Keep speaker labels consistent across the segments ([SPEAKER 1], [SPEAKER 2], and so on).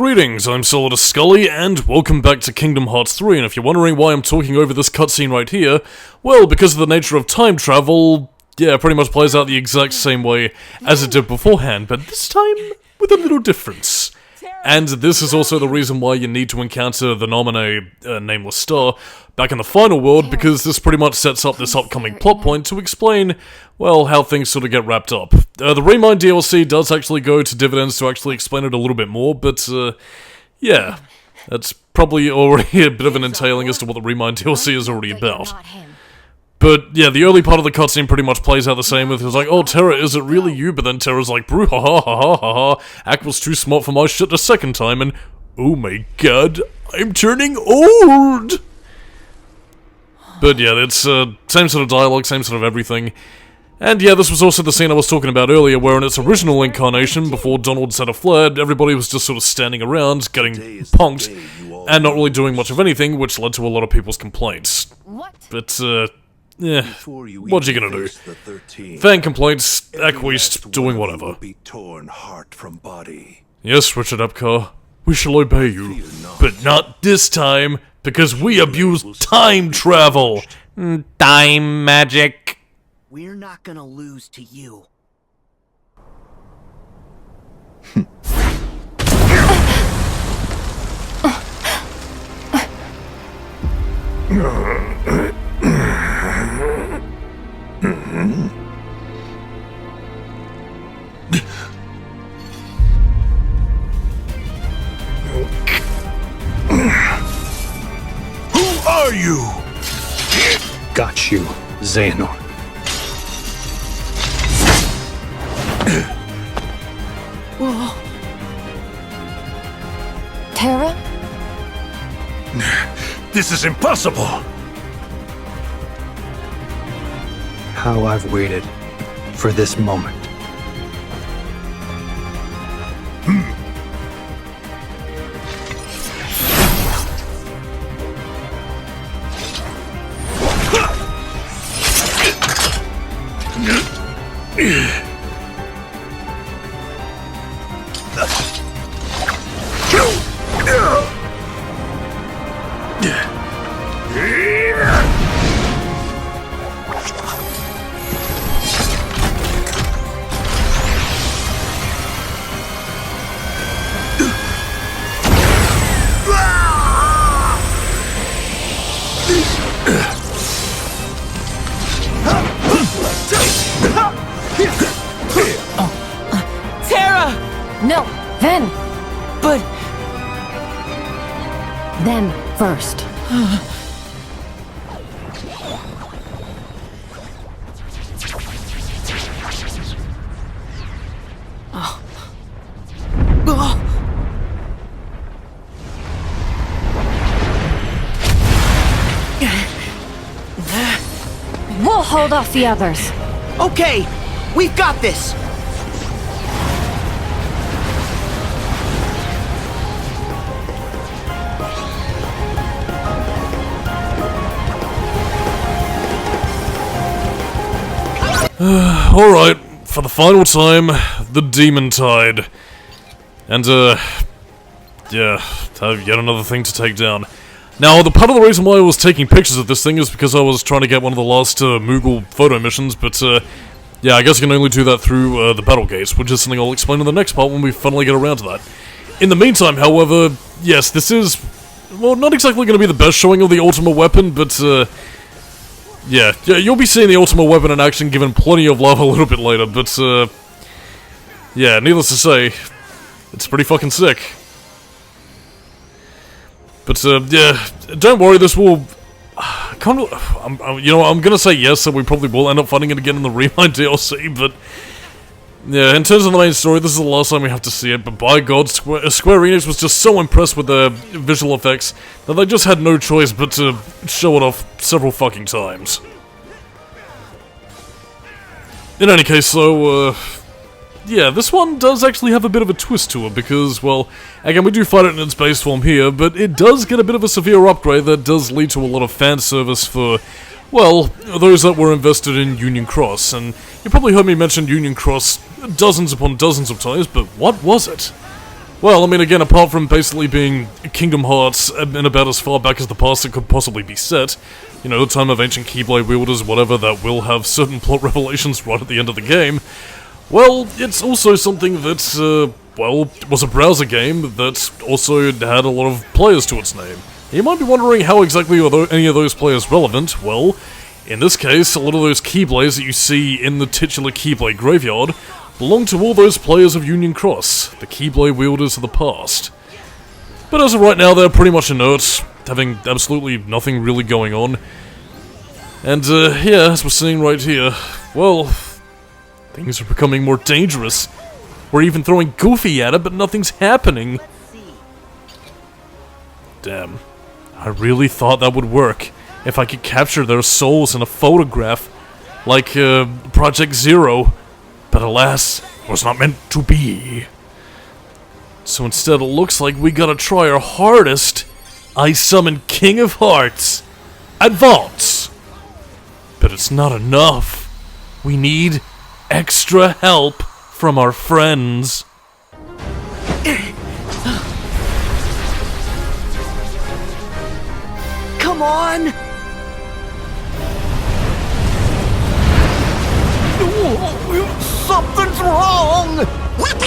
[SPEAKER 1] Greetings, I'm Solidus-Skully, and welcome back to Kingdom Hearts 3, and if you're wondering why I'm talking over this cutscene right here, well, because of the nature of time travel, yeah, it pretty much plays out the exact same way as it did beforehand, but this time with a little difference. And this is also the reason why you need to encounter the nominee, Nameless Star, back in the final world, because this pretty much sets up this upcoming plot point to explain, well, how things sort of get wrapped up. The Remind DLC does actually go to dividends to actually explain it a little bit more, but, yeah, that's probably already a bit of an entailing as to what the Remind DLC is already about. But, yeah, the early part of the cutscene pretty much plays out the same with, it was like, oh, Terra, is it really you? But then Terra's like, brew, ha ha ha ha ha ha, Ack was too smart for my shit the second time, and, oh my god, I'm turning old! But yeah, it's, same sort of dialogue, same sort of everything. And yeah, this was also the scene I was talking about earlier, where in its original incarnation, before Donald set a flare, everybody was just sort of standing around, getting punked, and not really doing much of anything, which led to a lot of people's complaints. But, yeah, what you gonna do? Fan complaints, Aqueist, doing whatever. Yes, Richard Epcar, we shall obey you, but not this time, because we abuse time travel! Time magic.
[SPEAKER 2] We're not gonna lose to you.
[SPEAKER 3] Who are you?
[SPEAKER 4] Got you, Xehanort.
[SPEAKER 5] Whoa. Terra?
[SPEAKER 3] This is impossible!
[SPEAKER 4] How I've waited for this moment.
[SPEAKER 2] Terra!
[SPEAKER 5] No, then!
[SPEAKER 2] But...
[SPEAKER 5] Them first. We'll hold off the others.
[SPEAKER 2] Okay, we've got this!
[SPEAKER 1] Alright, for the final time, the Demon Tide. And, yeah, have yet another thing to take down. Now, the part of the reason why I was taking pictures of this thing is because I was trying to get one of the last, Moogle photo missions, but, yeah, I guess you can only do that through, the battle gates, which is something I'll explain in the next part when we finally get around to that. In the meantime, however, yes, this is, well, not exactly going to be the best showing of the Ultima weapon, but, yeah, you'll be seeing the Ultima weapon in action given plenty of love a little bit later, but, yeah, needless to say, it's pretty fucking sick. But, yeah, don't worry, this will, kind of, you know, I'm gonna say yes, so we probably will end up fighting it again in the Remind DLC, but, yeah, in terms of the main story, this is the last time we have to see it, but by God, Square Enix was just so impressed with their visual effects that they just had no choice but to show it off several fucking times. In any case, so, yeah, this one does actually have a bit of a twist to it, because, well, again, we do fight it in its base form here, but it does get a bit of a severe upgrade that does lead to a lot of fan service for, well, those that were invested in Union Cross, and you probably heard me mention Union Cross dozens upon dozens of times, but what was it? Well, I mean, again, apart from basically being Kingdom Hearts in about as far back as the past it could possibly be set, you know, the time of ancient Keyblade wielders, whatever, that will have certain plot revelations right at the end of the game, well, it's also something that, well, was a browser game that also had a lot of players to its name. You might be wondering how exactly are any of those players relevant. Well, in this case, a lot of those Keyblades that you see in the titular Keyblade graveyard belong to all those players of Union Cross, the Keyblade wielders of the past. But as of right now, they're pretty much inert, having absolutely nothing really going on. And, yeah, as we're seeing right here, well, things are becoming more dangerous. We're even throwing Goofy at it, but nothing's happening. Damn. I really thought that would work, if I could capture their souls in a photograph, like, Project Zero. But alas, it was not meant to be. So instead it looks like we gotta try our hardest. I summon King of Hearts. Advance! But it's not enough. We need extra help from our friends.
[SPEAKER 2] Come on! Something's wrong! What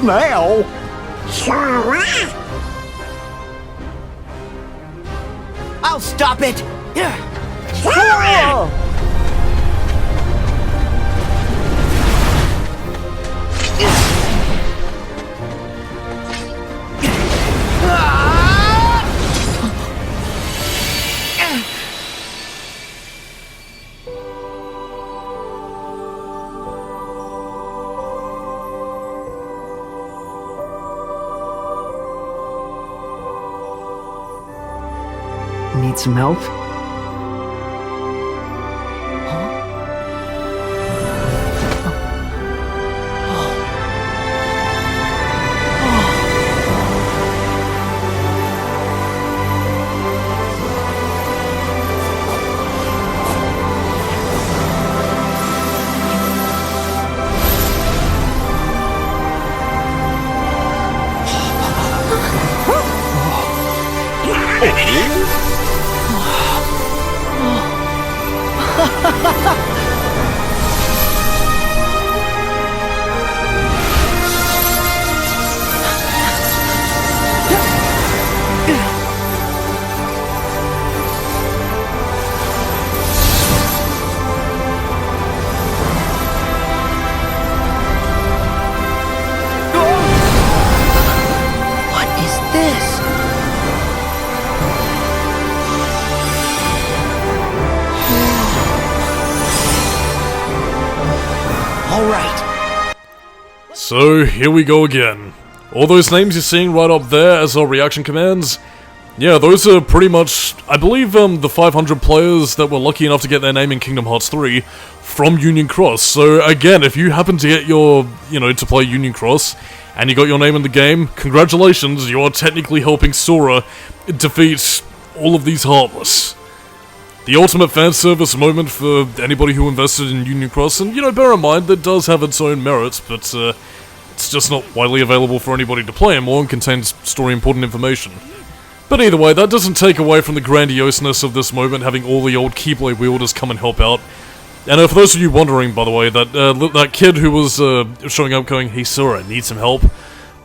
[SPEAKER 2] now? I'll stop it! Need some help?
[SPEAKER 1] So, here we go again. All those names you're seeing right up there as our reaction commands, yeah, those are pretty much, I believe, the 500 players that were lucky enough to get their name in Kingdom Hearts 3 from Union Cross. So, again, if you happen to get your, to play Union Cross, and you got your name in the game, congratulations, you are technically helping Sora defeat all of these Heartless. The ultimate fan service moment for anybody who invested in Union Cross, and, bear in mind, that does have its own merits, but, it's just not widely available for anybody to play anymore and contains story-important information. But either way, that doesn't take away from the grandioseness of this moment, having all the old Keyblade wielders come and help out. And for those of you wondering, by the way, that kid who was showing up going, "Hey Sora, need some help?"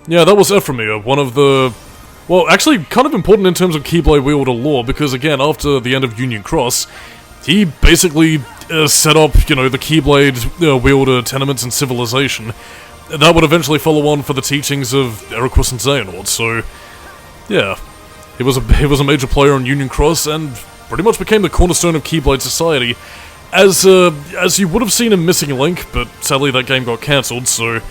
[SPEAKER 1] Yeah, that was Ephraimir, one of the... Well, actually, kind of important in terms of Keyblade wielder lore, because again, after the end of Union Cross, he basically set up, the Keyblade wielder tenements and civilization. That would eventually follow on for the teachings of Eriquus and Xehanort, so... Yeah. He was a major player on Union Cross, and pretty much became the cornerstone of Keyblade society. as you would have seen in Missing Link, but sadly that game got cancelled, so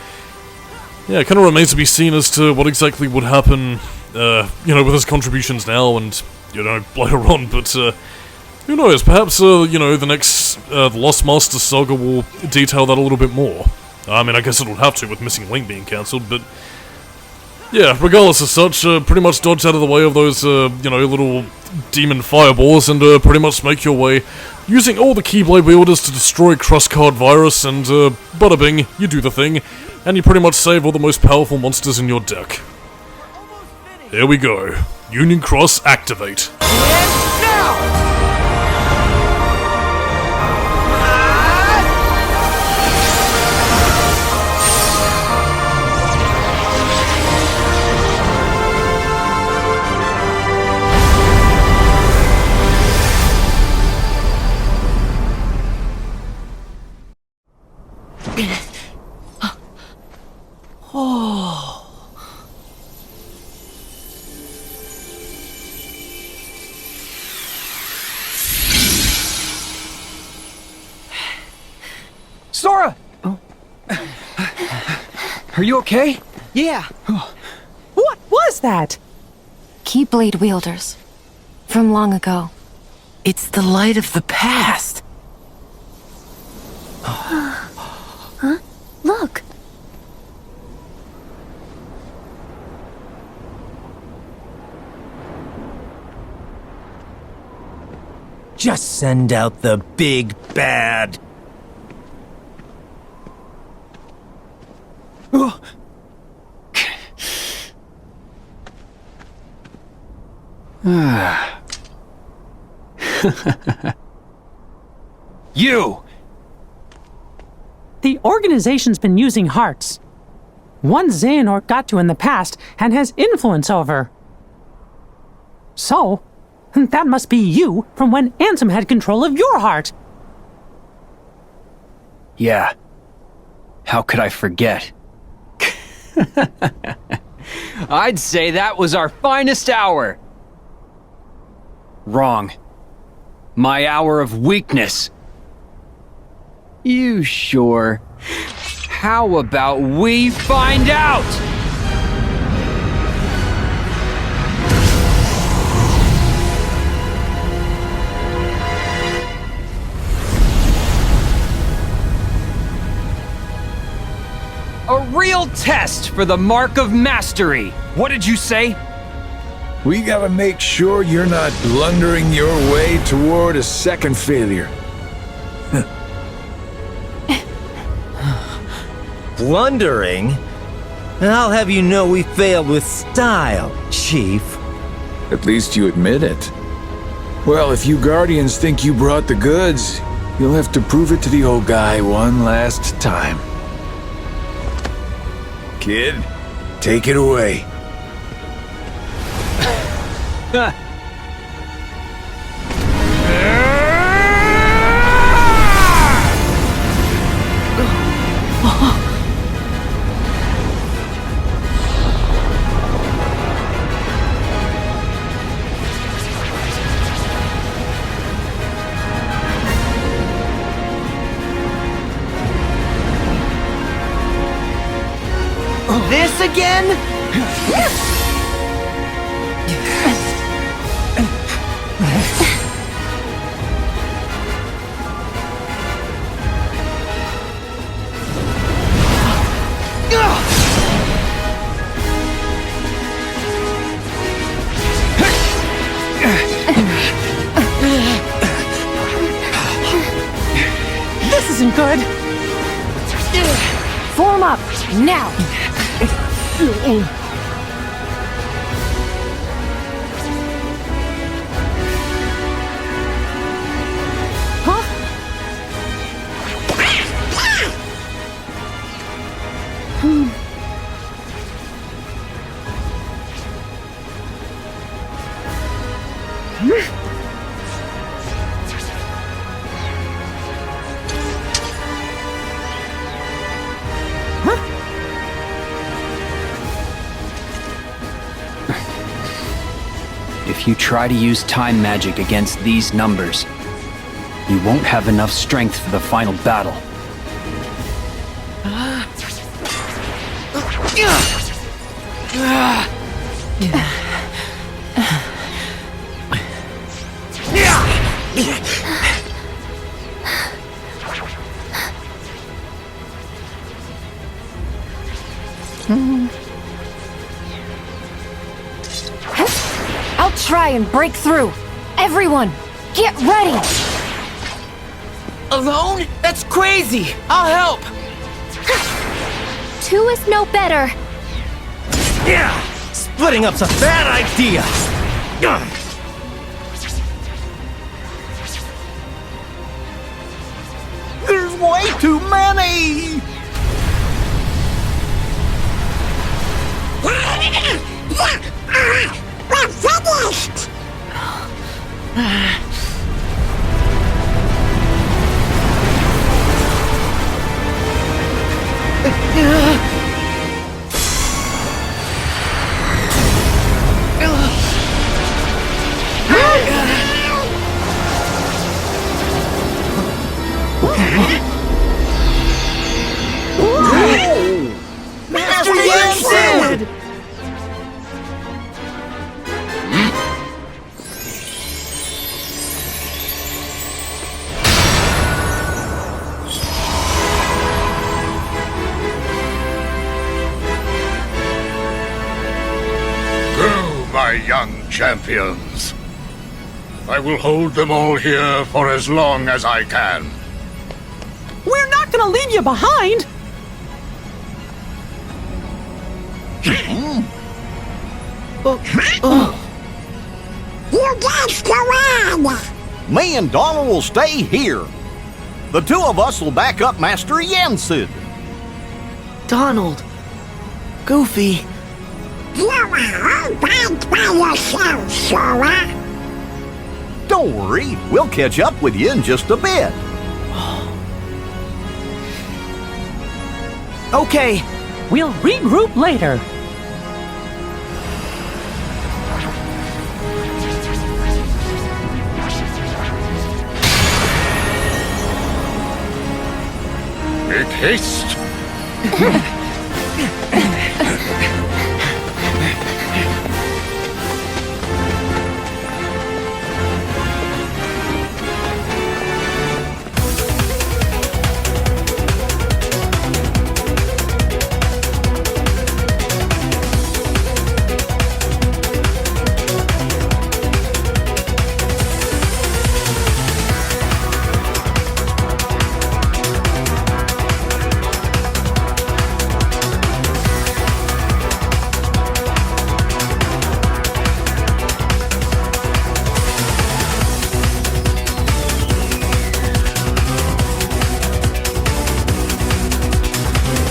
[SPEAKER 1] yeah, it kind of remains to be seen as to what exactly would happen, with his contributions now and, later on, but, who knows, perhaps, the next, the Lost Master saga will detail that a little bit more. I mean, I guess it'll have to with Missing Link being cancelled, but yeah, regardless of such, pretty much dodge out of the way of those, little demon fireballs and, pretty much make your way using all the Keyblade wielders to destroy Crosscard Virus and, bada bing, you do the thing, and you pretty much save all the most powerful monsters in your deck. Here we go. Union Cross activate.
[SPEAKER 6] Sora! Oh. Are you okay?
[SPEAKER 2] Yeah.
[SPEAKER 7] What was that?
[SPEAKER 5] Keyblade wielders. From long ago.
[SPEAKER 2] It's the light of the past.
[SPEAKER 5] Huh? Look!
[SPEAKER 2] Just send out the big bad.
[SPEAKER 6] You!
[SPEAKER 7] The organization's been using hearts. One Xehanort got to in the past and has influence over. So, that must be you from when Ansem had control of your heart.
[SPEAKER 6] Yeah. How could I forget? I'd say that was our finest hour. Wrong. My hour of weakness. You sure? How about we find out? A real test for the mark of mastery. What did you say?
[SPEAKER 3] We gotta make sure you're not blundering your way toward a second failure.
[SPEAKER 2] Blundering? I'll have you know we failed with style, Chief.
[SPEAKER 3] At least you admit it. Well, if you Guardians think you brought the goods, you'll have to prove it to the old guy one last time. Kid, take it away.
[SPEAKER 2] This again?
[SPEAKER 7] This isn't good.
[SPEAKER 5] Form up, now!
[SPEAKER 7] Huh?
[SPEAKER 6] If you try to use time magic against these numbers, You won't have enough strength for the final battle.
[SPEAKER 5] I'll try and break through. Everyone, get ready!
[SPEAKER 2] Alone? That's crazy! I'll help!
[SPEAKER 5] Two is no better.
[SPEAKER 2] Yeah! Splitting up's a bad idea! There's way too many!
[SPEAKER 8] We're finished!
[SPEAKER 2] Master Yensid!
[SPEAKER 9] Go, my young champions. I will hold them all here for as long as I can.
[SPEAKER 7] We're not gonna leave you behind!
[SPEAKER 8] You guys go on!
[SPEAKER 10] Me and Donald will stay here. The two of us will back up Master Yensid.
[SPEAKER 2] Donald. Goofy.
[SPEAKER 8] You are all bad by yourselves, Sora.
[SPEAKER 10] Don't worry, we'll catch up with you in just a bit.
[SPEAKER 2] Okay.
[SPEAKER 7] We'll regroup later.
[SPEAKER 9] Make haste.